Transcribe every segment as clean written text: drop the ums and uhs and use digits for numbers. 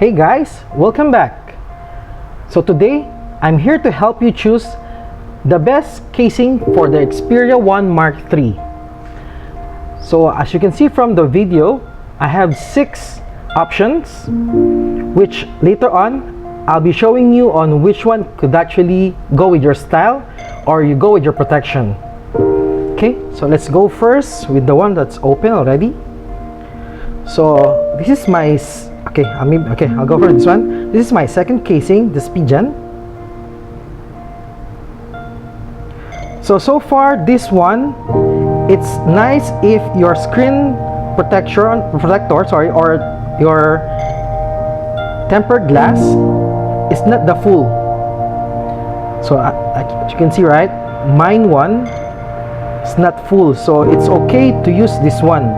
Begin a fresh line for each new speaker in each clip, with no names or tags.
Hey guys, welcome back. So today, I'm here to help you choose the best casing for the Xperia 1 Mark III. So as you can see from the video, I have 6 options, which later on, I'll be showing you on which one could actually go with your style or you go with your protection. Okay, so let's go first with the one that's open already. So this is my I'll go for this one. This is my second casing, the Spigen. So far this one, it's nice if your screen protector or your tempered glass is not the full. So as you can see, right, mine one is not full, so it's okay to use this one.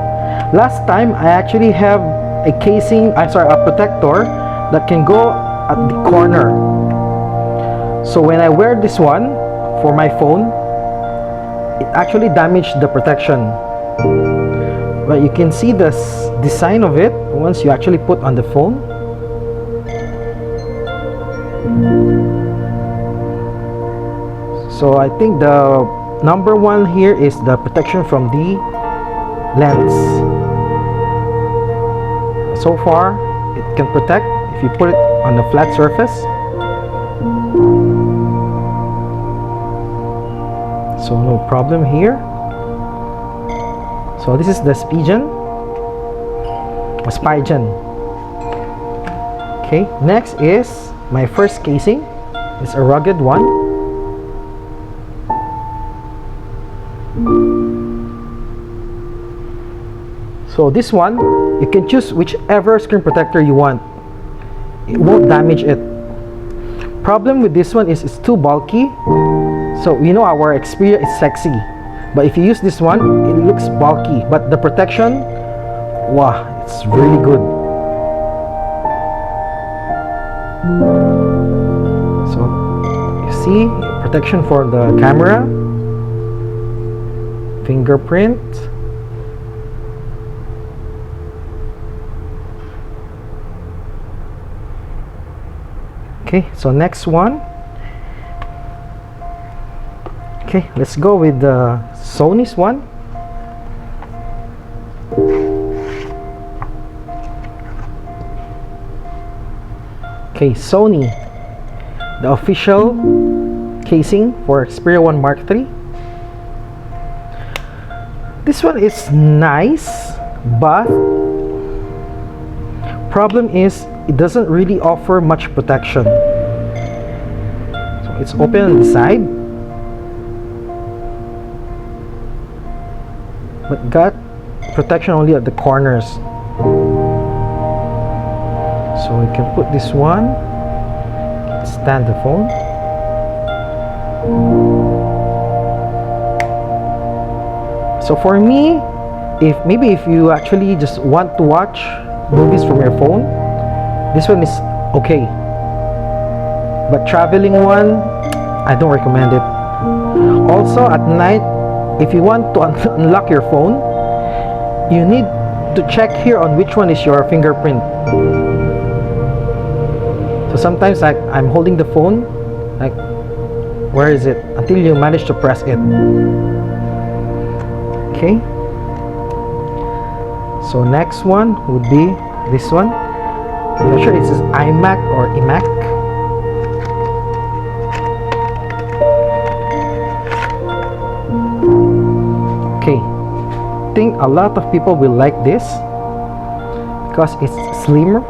Last time I actually have a protector that can go at the corner. So when I wear this one for my phone, it actually damaged the protection. But you can see the design of it once you actually put on the phone. So I think the number one here is the protection from the lens. So far, it can protect if you put it on a flat surface. So no problem here. So this is the Spigen. Okay, next is my first casing. It's a rugged one. So this one, you can choose whichever screen protector you want. It won't damage it. Problem with this one is it's too bulky. So you know our Xperia is sexy, but if you use this one, it looks bulky. But the protection, wow, it's really good. So you see, protection for the camera, fingerprint. Okay, so next one. Okay, let's go with the Sony's one. Okay, Sony, the official casing for Xperia 1 Mark III. This one is nice, but problem is it doesn't really offer much protection. So it's open on the side, but got protection only at the corners. So we can put this one, stand the phone. So for me, if you actually just want to watch movies from your phone, this one is okay. But traveling one, I don't recommend it. Also at night, if you want to unlock your phone, you need to check here on which one is your fingerprint. So sometimes I'm holding the phone, like, where is it? Until you manage to press it. Okay. So next one would be this one. I'm not sure it says Imak or Imak. Okay, I think a lot of people will like this because it's slimmer.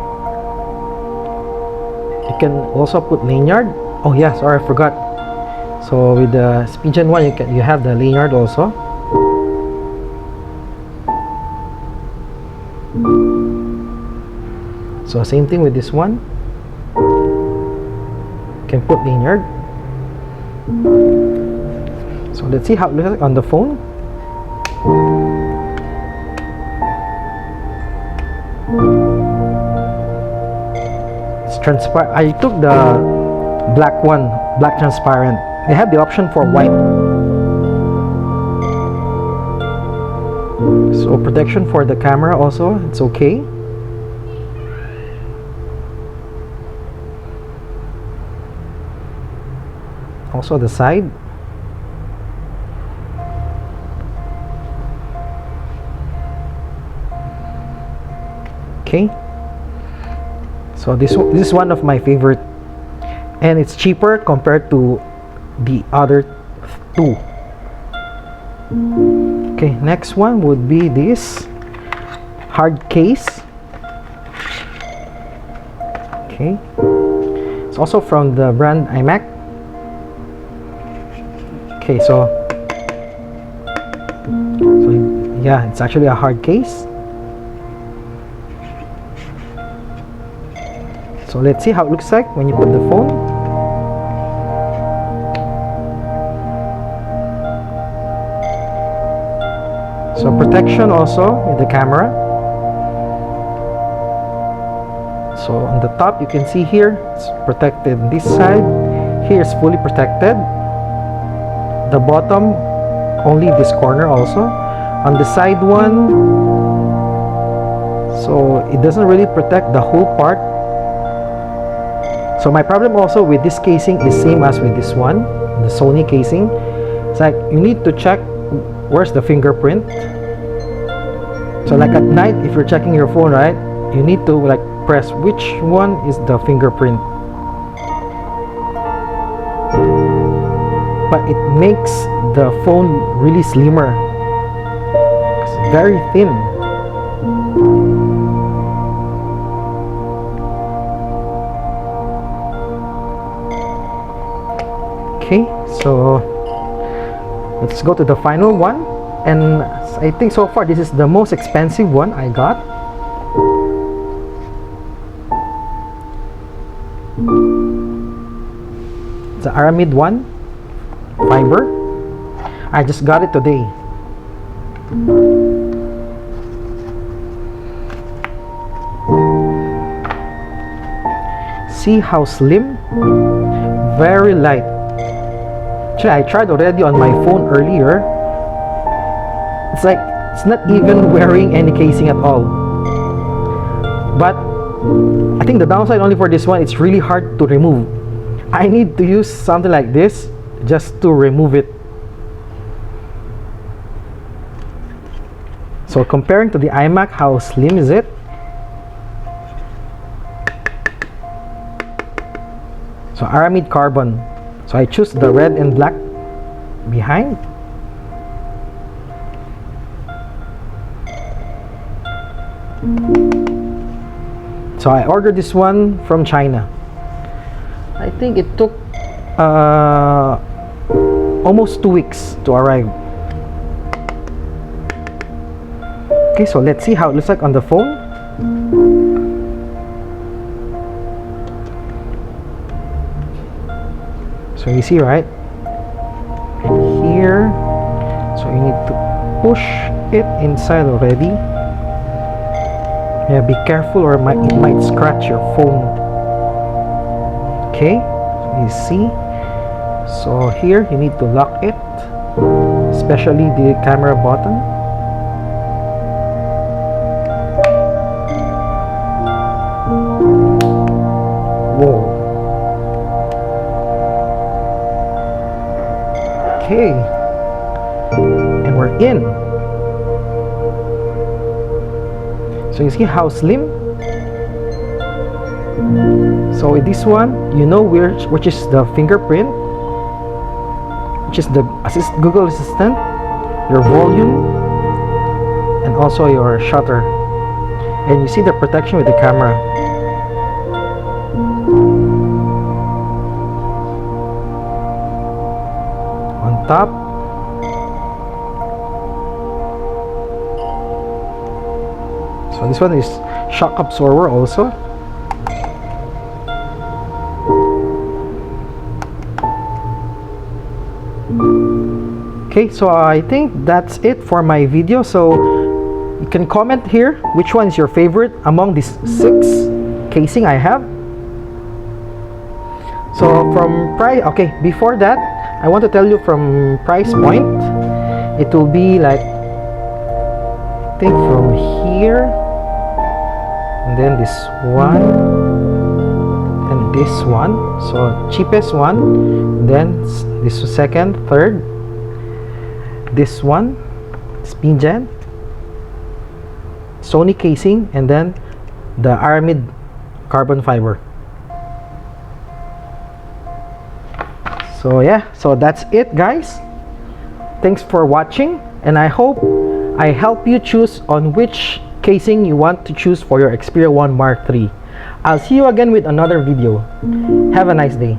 You can also put lanyard. Oh yeah, sorry, I forgot. So with the Spigen one, you have the lanyard also. So same thing with this one. You can put lanyard. So let's see how it looks like on the phone. It's transparent. I took the black one, black transparent. They have the option for white. So protection for the camera also, it's okay. also the side. Okay, so this is one of my favorite, and it's cheaper compared to the other two. Okay, next one would be this hard case. Okay, it's also from the brand Imak. Okay, so yeah, it's actually a hard case. So let's see how it looks like when you put the phone. So protection also with the camera. So on the top you can see here it's protected. This side here is fully protected. The bottom only this corner also. On the side one, so it doesn't really protect the whole part. So my problem also with this casing is same as with this one, the Sony casing. It's like you need to check where's the fingerprint. So like at night if you're checking your phone, right, you need to like press which one is the fingerprint. But it makes the phone really slimmer. It's very thin. Okay, so let's go to the final one, and I think so far this is the most expensive one I got. It's the aramid one, fiber. I just got it today. See how slim, very light. Actually, I tried already on my phone earlier. It's like it's not even wearing any casing at all. But I think the downside only for this one, it's really hard to remove. I need to use something like this just to remove it. So comparing to the Imak, how slim is it? So aramid carbon. So I choose the red and black behind. So I ordered this one from China. I think it took almost 2 weeks to arrive. Okay, so let's see how it looks like on the phone. So you see, right here, so you need to push it inside already. Yeah, be careful or it might scratch your phone. Okay, so you see, so here you need to lock it, especially the camera button. Whoa. Okay, and we're in. So you see how slim. So with this one, you know which is the fingerprint, which is the Google Assistant, your volume, and also your shutter. And you see the protection with the camera. On top, so this one is shock absorber also. Okay, so I think that's it for my video. So you can comment here which one is your favorite among these 6 casing I have. So from price, okay, before that I want to tell you from price point, it will be like, I think from here, and then this one, and this one, so cheapest one, then this was second, third, this one, Spigen, Sony casing, and then the aramid carbon fiber. So yeah, so that's it guys. Thanks for watching, and I hope I help you choose on which casing you want to choose for your Xperia 1 Mark III. I'll see you again with another video. Have a nice day.